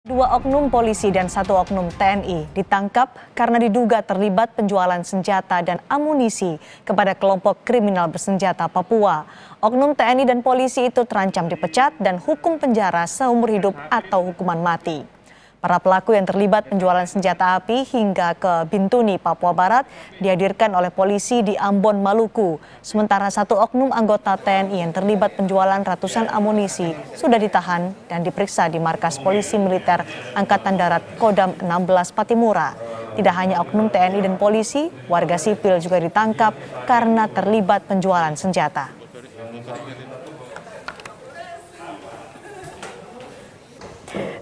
Dua oknum polisi dan satu oknum TNI ditangkap karena diduga terlibat penjualan senjata dan amunisi kepada kelompok kriminal bersenjata Papua. Oknum TNI dan polisi itu terancam dipecat dan hukum penjara seumur hidup atau hukuman mati. Para pelaku yang terlibat penjualan senjata api hingga ke Bintuni, Papua Barat dihadirkan oleh polisi di Ambon, Maluku. Sementara satu oknum anggota TNI yang terlibat penjualan ratusan amunisi sudah ditahan dan diperiksa di markas polisi militer Angkatan Darat Kodam 16 Patimura. Tidak hanya oknum TNI dan polisi, warga sipil juga ditangkap karena terlibat penjualan senjata.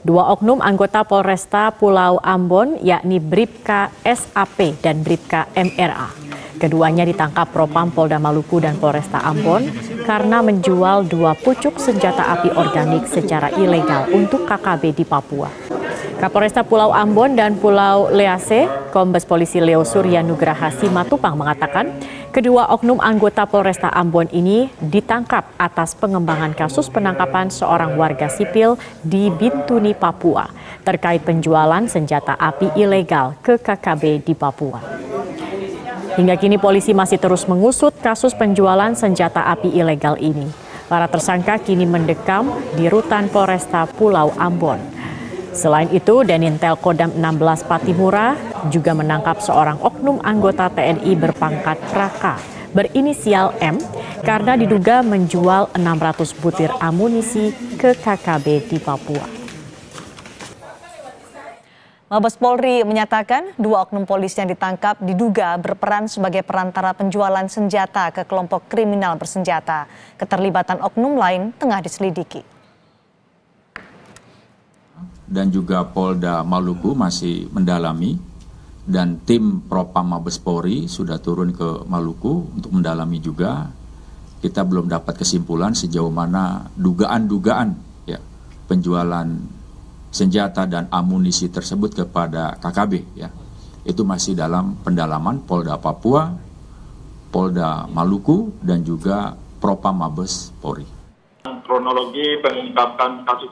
Dua oknum anggota Polresta Pulau Ambon, yakni Bribka SAP dan Bribka MRA. Keduanya ditangkap Propam Polda Maluku dan Polresta Ambon karena menjual dua pucuk senjata api organik secara ilegal untuk KKB di Papua. Kapolresta Pulau Ambon dan Pulau Lease, Kombes Polisi Leo Surya Nugraha Simatupang mengatakan, kedua oknum anggota Polresta Ambon ini ditangkap atas pengembangan kasus penangkapan seorang warga sipil di Bintuni, Papua, terkait penjualan senjata api ilegal ke KKB di Papua. Hingga kini polisi masih terus mengusut kasus penjualan senjata api ilegal ini. Para tersangka kini mendekam di rutan Polresta Pulau Ambon. Selain itu, Danintel Kodam 16 Patimura juga menangkap seorang oknum anggota TNI berpangkat Raka berinisial M karena diduga menjual 600 butir amunisi ke KKB di Papua. Mabes Polri menyatakan dua oknum polisi yang ditangkap diduga berperan sebagai perantara penjualan senjata ke kelompok kriminal bersenjata. Keterlibatan oknum lain tengah diselidiki. Dan juga Polda Maluku masih mendalami, dan tim Propam Mabes Polri sudah turun ke Maluku untuk mendalami juga. Kita belum dapat kesimpulan sejauh mana dugaan-dugaan ya, penjualan senjata dan amunisi tersebut kepada KKB ya. Itu masih dalam pendalaman Polda Papua, Polda Maluku dan juga Propam Mabes Polri. Kronologi pengungkapan kasus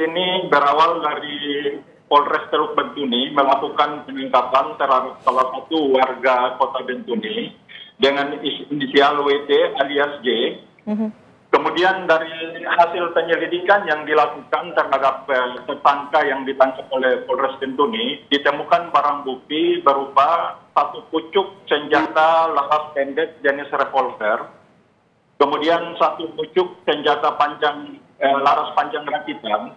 ini berawal dari Polres Teluk Bintuni melakukan penangkapan terhadap salah satu warga kota Bintuni dengan inisial WT alias J. Kemudian dari hasil penyelidikan yang dilakukan terhadap tersangka yang ditangkap oleh Polres Bintuni, ditemukan barang bukti berupa satu pucuk senjata laras pendek jenis revolver, kemudian satu pucuk senjata panjang laras panjang rakitan,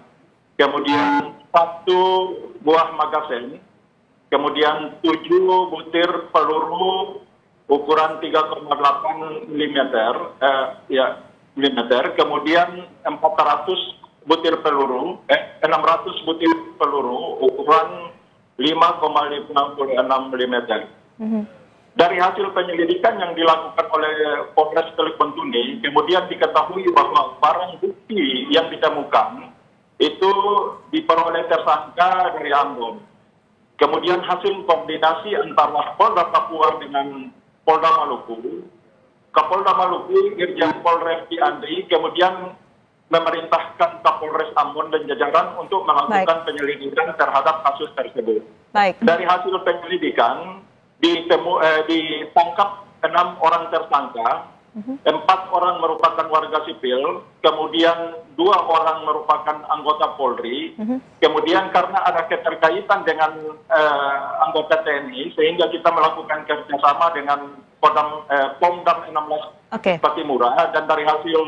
kemudian satu buah magasin, kemudian 7 butir peluru ukuran 3,8 mm, kemudian 600 butir peluru ukuran 5,56 mm. Dari hasil penyelidikan yang dilakukan oleh Polres Teluk Bintuni, kemudian diketahui bahwa barang bukti yang ditemukan itu diperoleh tersangka dari Ambon. Kemudian hasil koordinasi antara Polda Papua dengan Polda Maluku, Kapolda Maluku, Irjen Pol Refdi Andri, kemudian memerintahkan Kapolres Ambon dan jajaran untuk melakukan penyelidikan terhadap kasus tersebut. Dari hasil penyelidikan, ditangkap 6 orang tersangka, 4 orang merupakan warga sipil, kemudian 2 orang merupakan anggota Polri, kemudian karena ada keterkaitan dengan anggota TNI, sehingga kita melakukan kerjasama dengan Pomdam 16 Patimura, dan dari hasil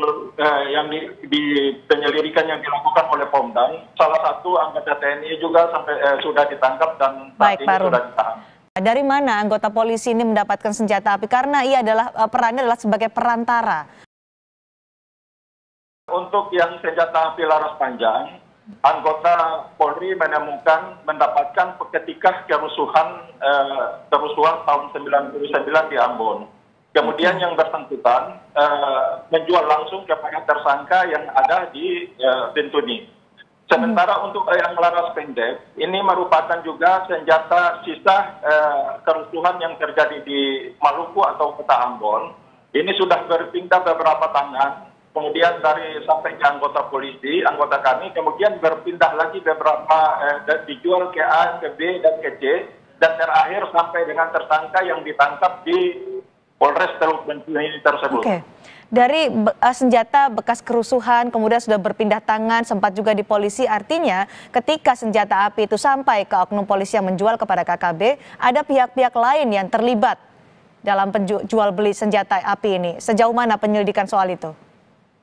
yang di penyelidikan yang dilakukan oleh Pomdam, salah satu anggota TNI juga sudah ditangkap dan saat ini sudah ditahan. Dari mana anggota polisi ini mendapatkan senjata api? Karena ia perannya adalah sebagai perantara. Untuk yang senjata api laras panjang, anggota Polri mendapatkan ketika kerusuhan tahun 99 di Ambon. Kemudian yang bersangkutan menjual langsung kepada tersangka yang ada di Bintuni. Sementara untuk yang laras pendek, ini merupakan juga senjata sisa kerusuhan yang terjadi di Maluku atau Kota Ambon. Ini sudah berpindah beberapa tangan kemudian dari sampai ke anggota polisi, anggota kami, kemudian berpindah lagi beberapa dijual ke A, ke B, dan ke C, dan terakhir sampai dengan tersangka yang ditangkap di Polres Teluk Bentuni tersebut. Oke. Dari senjata bekas kerusuhan kemudian sudah berpindah tangan, sempat juga di polisi, artinya ketika senjata api itu sampai ke oknum polisi yang menjual kepada KKB, ada pihak-pihak lain yang terlibat dalam jual beli senjata api ini. Sejauh mana penyelidikan soal itu?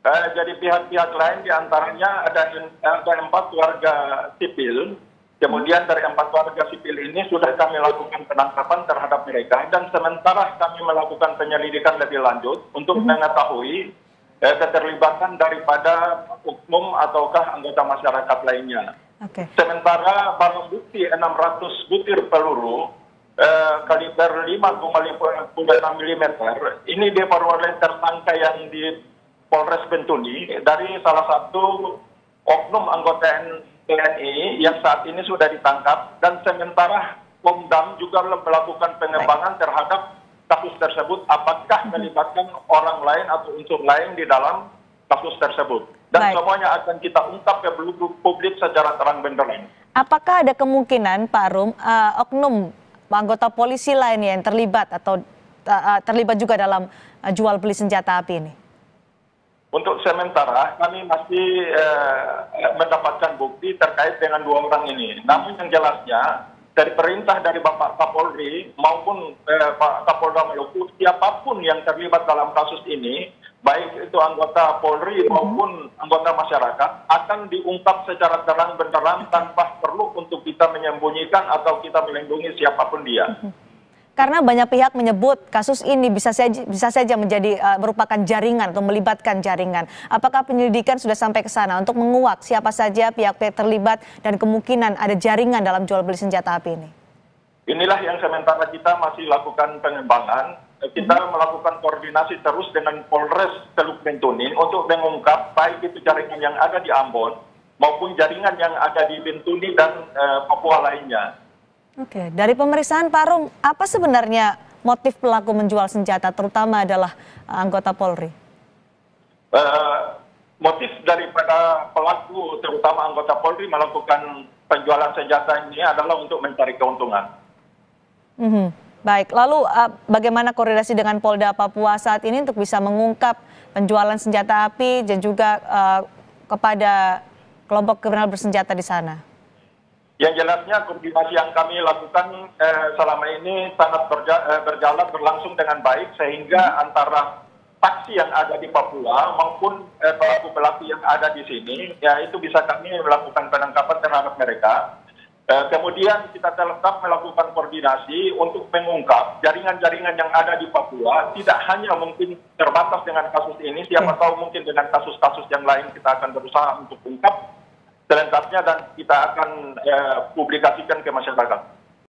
Jadi pihak-pihak lain diantaranya ada 4 warga sipil. Kemudian dari 4 warga sipil ini sudah kami lakukan penangkapan terhadap mereka, dan sementara kami melakukan penyelidikan lebih lanjut untuk mengetahui keterlibatan daripada oknum ataukah anggota masyarakat lainnya. Okay. Sementara barang bukti 600 butir peluru kaliber 5,56 mm ini diperoleh tersangka yang di Polres Bentuni dari salah satu oknum anggota TNI yang saat ini sudah ditangkap, dan sementara Pomdam juga melakukan pengembangan terhadap kasus tersebut, apakah melibatkan orang lain atau unsur lain di dalam kasus tersebut. Dan semuanya akan kita ungkap ke publik secara terang benderang. Apakah ada kemungkinan, Pak Rum, oknum anggota polisi lain yang terlibat atau terlibat juga dalam jual beli senjata api ini? Untuk sementara kami masih mendapatkan bukti terkait dengan 2 orang ini. Namun yang jelasnya dari perintah dari Bapak Kapolri maupun Pak Kapolda Maluku, siapapun yang terlibat dalam kasus ini, baik itu anggota Polri maupun anggota masyarakat, akan diungkap secara terang benderang tanpa perlu untuk kita menyembunyikan atau kita melindungi siapapun dia. Karena banyak pihak menyebut kasus ini bisa saja menjadi merupakan jaringan atau melibatkan jaringan. Apakah penyelidikan sudah sampai ke sana untuk menguak siapa saja pihak-pihak terlibat dan kemungkinan ada jaringan dalam jual beli senjata api ini? Inilah yang sementara kita masih lakukan pengembangan. Kita melakukan koordinasi terus dengan Polres Teluk Bentuni untuk mengungkap baik itu jaringan yang ada di Ambon maupun jaringan yang ada di Bentuni dan Papua lainnya. Oke, dari pemeriksaan Pak Rum, apa sebenarnya motif pelaku menjual senjata, terutama adalah anggota Polri? Motif daripada pelaku, terutama anggota Polri, melakukan penjualan senjata ini adalah untuk mencari keuntungan. Baik, lalu bagaimana koordinasi dengan Polda Papua saat ini untuk bisa mengungkap penjualan senjata api dan juga kepada kelompok kriminal bersenjata di sana? Yang jelasnya koordinasi yang kami lakukan selama ini sangat berjalan berlangsung dengan baik, sehingga antara saksi yang ada di Papua maupun pelaku-pelaku yang ada di sini, ya itu bisa kami melakukan penangkapan terhadap mereka. Kemudian kita tetap melakukan koordinasi untuk mengungkap jaringan-jaringan yang ada di Papua, tidak hanya mungkin terbatas dengan kasus ini, siapa tahu mungkin dengan kasus-kasus yang lain kita akan berusaha untuk ungkap selengkapnya dan kita akan publikasikan ke masyarakat.